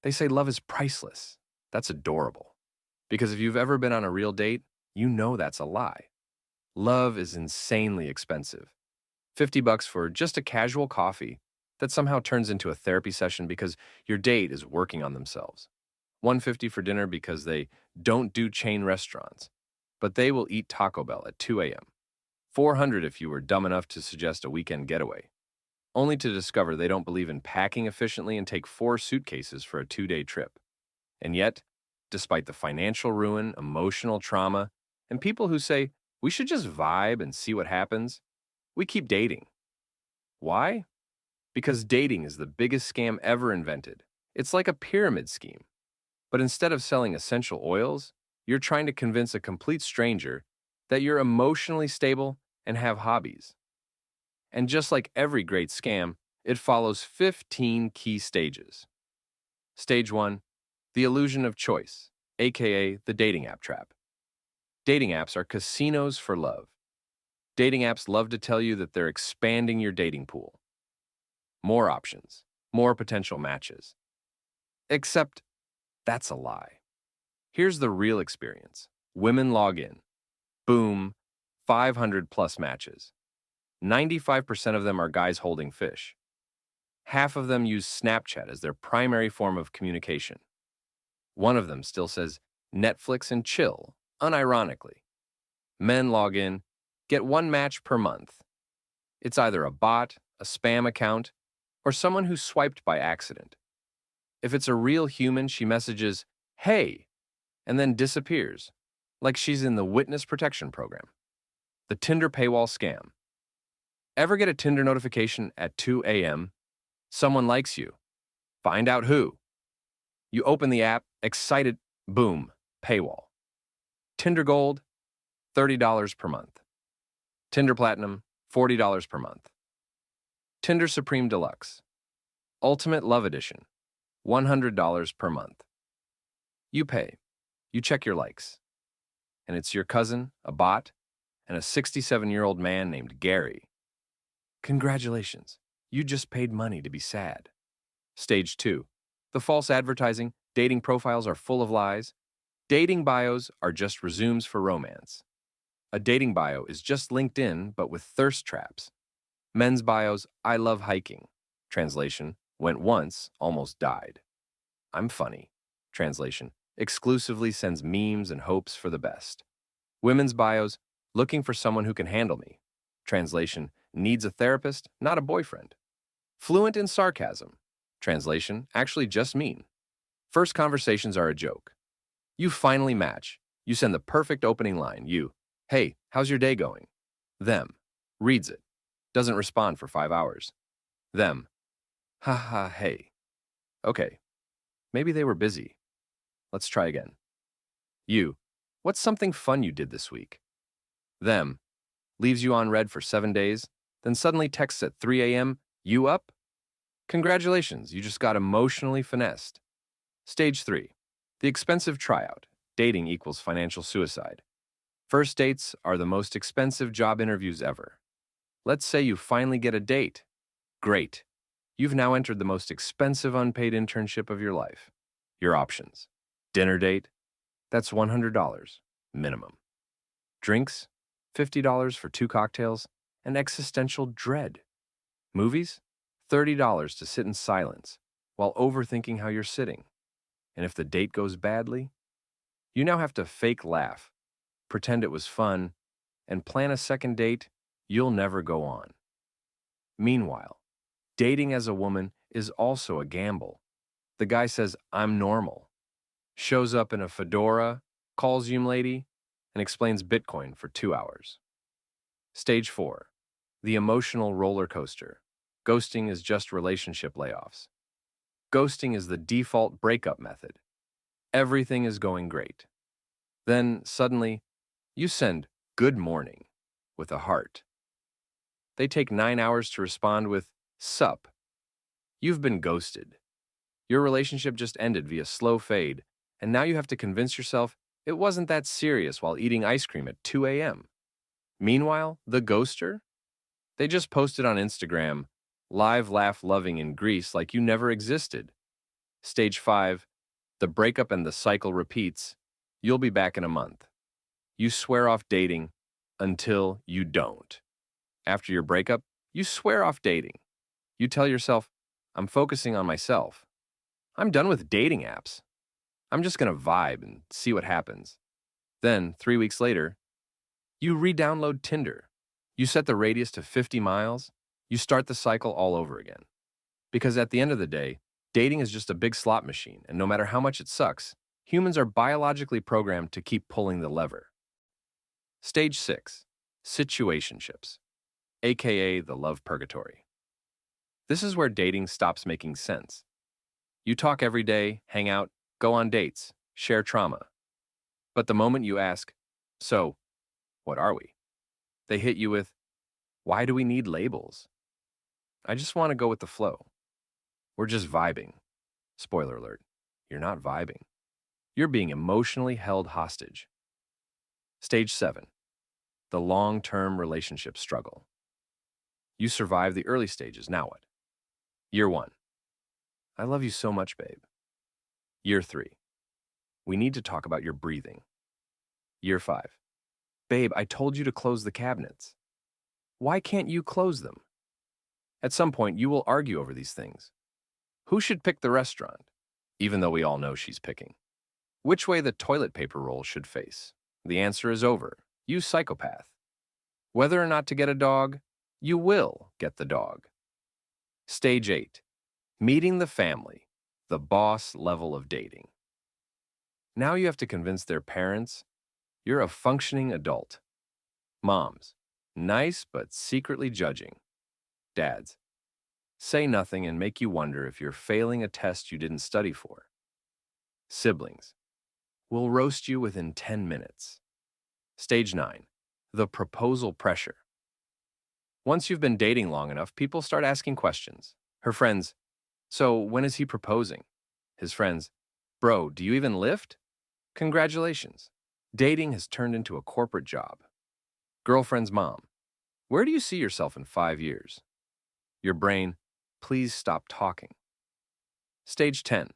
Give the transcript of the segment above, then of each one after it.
They say love is priceless. That's adorable. Because if you've ever been on a real date, you know that's a lie. Love is insanely expensive. 50 bucks for just a casual coffee that somehow turns into a therapy session because your date is working on themselves. 150 for dinner because they don't do chain restaurants, but they will eat Taco Bell at 2 a.m. 400 if you were dumb enough to suggest a weekend getaway, only to discover they don't believe in packing efficiently and take 4 suitcases for a 2-day trip. And yet, despite the financial ruin, emotional trauma, and people who say, we should just vibe and see what happens, we keep dating. Why? Because dating is the biggest scam ever invented. It's like a pyramid scheme. But instead of selling essential oils, you're trying to convince a complete stranger that you're emotionally stable and have hobbies. And just like every great scam, it follows 15 key stages. Stage 1, the illusion of choice, aka the dating app trap. Dating apps are casinos for love. Dating apps love to tell you that they're expanding your dating pool. More options, more potential matches. Except that's a lie. Here's the real experience. Women log in. Boom, 500 plus matches. 95% of them are guys holding fish. Half of them use Snapchat as their primary form of communication. One of them still says Netflix and chill, unironically. Men log in, get 1 match per month. It's either a bot, a spam account, or someone who swiped by accident. If it's a real human, she messages, hey, and then disappears, like she's in the witness protection program. The Tinder paywall scam. Ever get a Tinder notification at 2 a.m.? Someone likes you. Find out who. You open the app, excited, boom, paywall. Tinder Gold, $30 per month. Tinder Platinum, $40 per month. Tinder Supreme Deluxe, Ultimate Love Edition, $100 per month. You pay. You check your likes. And it's your cousin, a bot, and a 67-year-old man named Gary. Congratulations, you just paid money to be sad. Stage 2. The false advertising, dating profiles are full of lies. Dating bios are just resumes for romance. A dating bio is just LinkedIn, but with thirst traps. Men's bios, I love hiking. Translation, went once, almost died. I'm funny. Translation, exclusively sends memes and hopes for the best. Women's bios, looking for someone who can handle me. Translation, needs a therapist, not a boyfriend. Fluent in sarcasm. Translation, actually just mean. First conversations are a joke. You finally match. You send the perfect opening line. You, hey, how's your day going? Them, reads it. Doesn't respond for 5 hours. Them, haha, hey. Okay, maybe they were busy. Let's try again. You, what's something fun you did this week? Them, leaves you on red for 7 days, then suddenly texts at 3 a.m., you up? Congratulations, you just got emotionally finessed. Stage 3, the expensive tryout. Dating equals financial suicide. First dates are the most expensive job interviews ever. Let's say you finally get a date. Great. You've now entered the most expensive unpaid internship of your life. Your options. Dinner date, that's $100, minimum. Drinks, $50 for 2 cocktails, and existential dread. Movies, $30 to sit in silence while overthinking how you're sitting. And if the date goes badly, you now have to fake laugh, pretend it was fun, and plan a second date you'll never go on. Meanwhile, dating as a woman is also a gamble. The guy says, I'm normal, shows up in a fedora, calls you lady, and explains Bitcoin for 2 hours. Stage 4, the emotional roller coaster. Ghosting is just relationship layoffs. Ghosting is the default breakup method. Everything is going great. Then, suddenly, you send good morning with a heart. They take 9 hours to respond with sup. You've been ghosted. Your relationship just ended via slow fade, and now you have to convince yourself it wasn't that serious while eating ice cream at 2 a.m. Meanwhile, the ghoster? They just posted on Instagram, live laugh loving in Greece like you never existed. Stage 5, the breakup and the cycle repeats. You'll be back in a month. You swear off dating until you don't. After your breakup, you swear off dating. You tell yourself, I'm focusing on myself. I'm done with dating apps. I'm just going to vibe and see what happens. Then, 3 weeks later, you re-download Tinder. You set the radius to 50 miles. You start the cycle all over again. Because at the end of the day, dating is just a big slot machine, and no matter how much it sucks, humans are biologically programmed to keep pulling the lever. Stage 6, Situationships, aka the love purgatory. This is where dating stops making sense. You talk every day, hang out, go on dates, share trauma. But the moment you ask, so, what are we? They hit you with, why do we need labels? I just want to go with the flow. We're just vibing. Spoiler alert, you're not vibing. You're being emotionally held hostage. Stage 7, the long-term relationship struggle. You survive the early stages, now what? Year 1, I love you so much, babe. Year 3, we need to talk about your breathing. Year 5, babe, I told you to close the cabinets. Why can't you close them? At some point, you will argue over these things. Who should pick the restaurant? Even though we all know she's picking. Which way the toilet paper roll should face? The answer is over. You psychopath. Whether or not to get a dog, you will get the dog. Stage 8, meeting the family, the boss level of dating. Now you have to convince their parents you're a functioning adult. Moms, nice but secretly judging. Dads, say nothing and make you wonder if you're failing a test you didn't study for. Siblings, will roast you within 10 minutes. Stage 9, the proposal pressure. Once you've been dating long enough, people start asking questions. Her friends, so when is he proposing? His friends, bro, do you even lift? Congratulations. Dating has turned into a corporate job. Girlfriend's mom, where do you see yourself in 5 years? Your brain, please stop talking. Stage 10,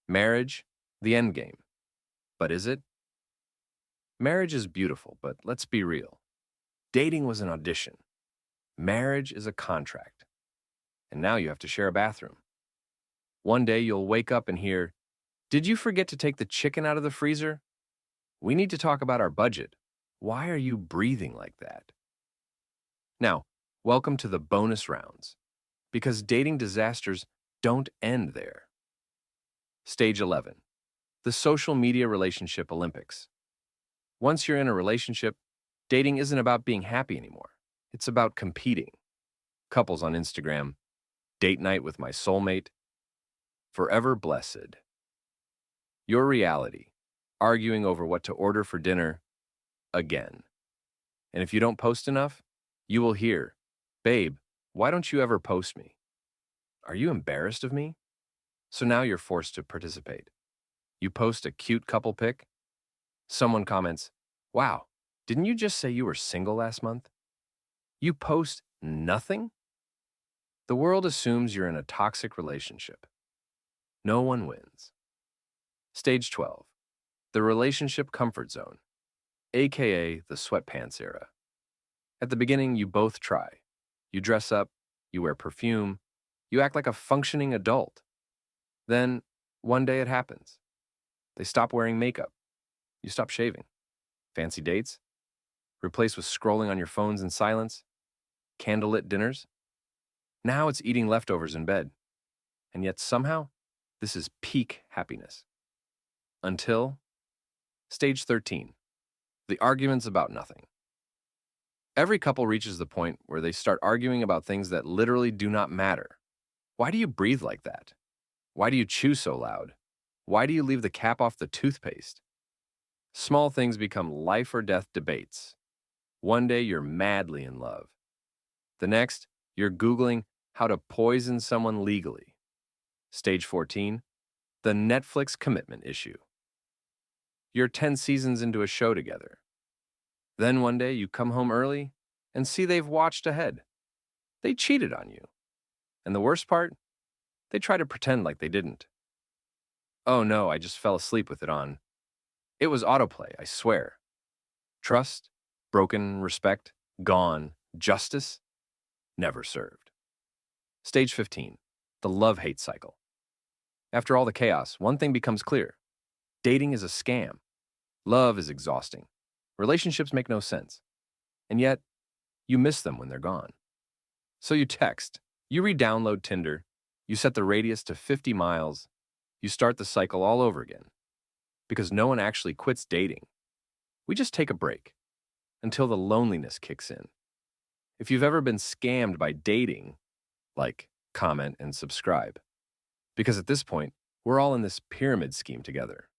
marriage, the end game. But is it? Marriage is beautiful, but let's be real. Dating was an audition. Marriage is a contract. And now you have to share a bathroom. One day you'll wake up and hear, did you forget to take the chicken out of the freezer? We need to talk about our budget. Why are you breathing like that? Now, welcome to the bonus rounds, because dating disasters don't end there. Stage 11, the social media relationship Olympics. Once you're in a relationship, dating isn't about being happy anymore. It's about competing. Couples on Instagram, date night with my soulmate, forever blessed. Your reality, arguing over what to order for dinner again. And if you don't post enough, you will hear, babe, why don't you ever post me? Are you embarrassed of me? So now you're forced to participate. You post a cute couple pic. Someone comments, wow, didn't you just say you were single last month? You post nothing? The world assumes you're in a toxic relationship. No one wins. Stage 12, the relationship comfort zone, aka the sweatpants era. At the beginning, you both try. You dress up, you wear perfume, you act like a functioning adult. Then, one day it happens. They stop wearing makeup. You stop shaving. Fancy dates? Replaced with scrolling on your phones in silence? Candlelit dinners? Now it's eating leftovers in bed. And yet somehow, this is peak happiness. Until stage 13, the arguments about nothing. Every couple reaches the point where they start arguing about things that literally do not matter. Why do you breathe like that? Why do you chew so loud? Why do you leave the cap off the toothpaste? Small things become life or death debates. One day you're madly in love. The next, you're Googling how to poison someone legally. Stage 14, the Netflix commitment issue. You're 10 seasons into a show together. Then one day you come home early and see they've watched ahead. They cheated on you. And the worst part? They try to pretend like they didn't. Oh no, I just fell asleep with it on. It was autoplay, I swear. Trust, broken, respect, gone, justice, never served. Stage 15, the love-hate cycle. After all the chaos, one thing becomes clear. Dating is a scam. Love is exhausting. Relationships make no sense. And yet, you miss them when they're gone. So you text, you re-download Tinder, you set the radius to 50 miles, you start the cycle all over again. Because no one actually quits dating. We just take a break until the loneliness kicks in. If you've ever been scammed by dating, like, comment, and subscribe. Because at this point, we're all in this pyramid scheme together.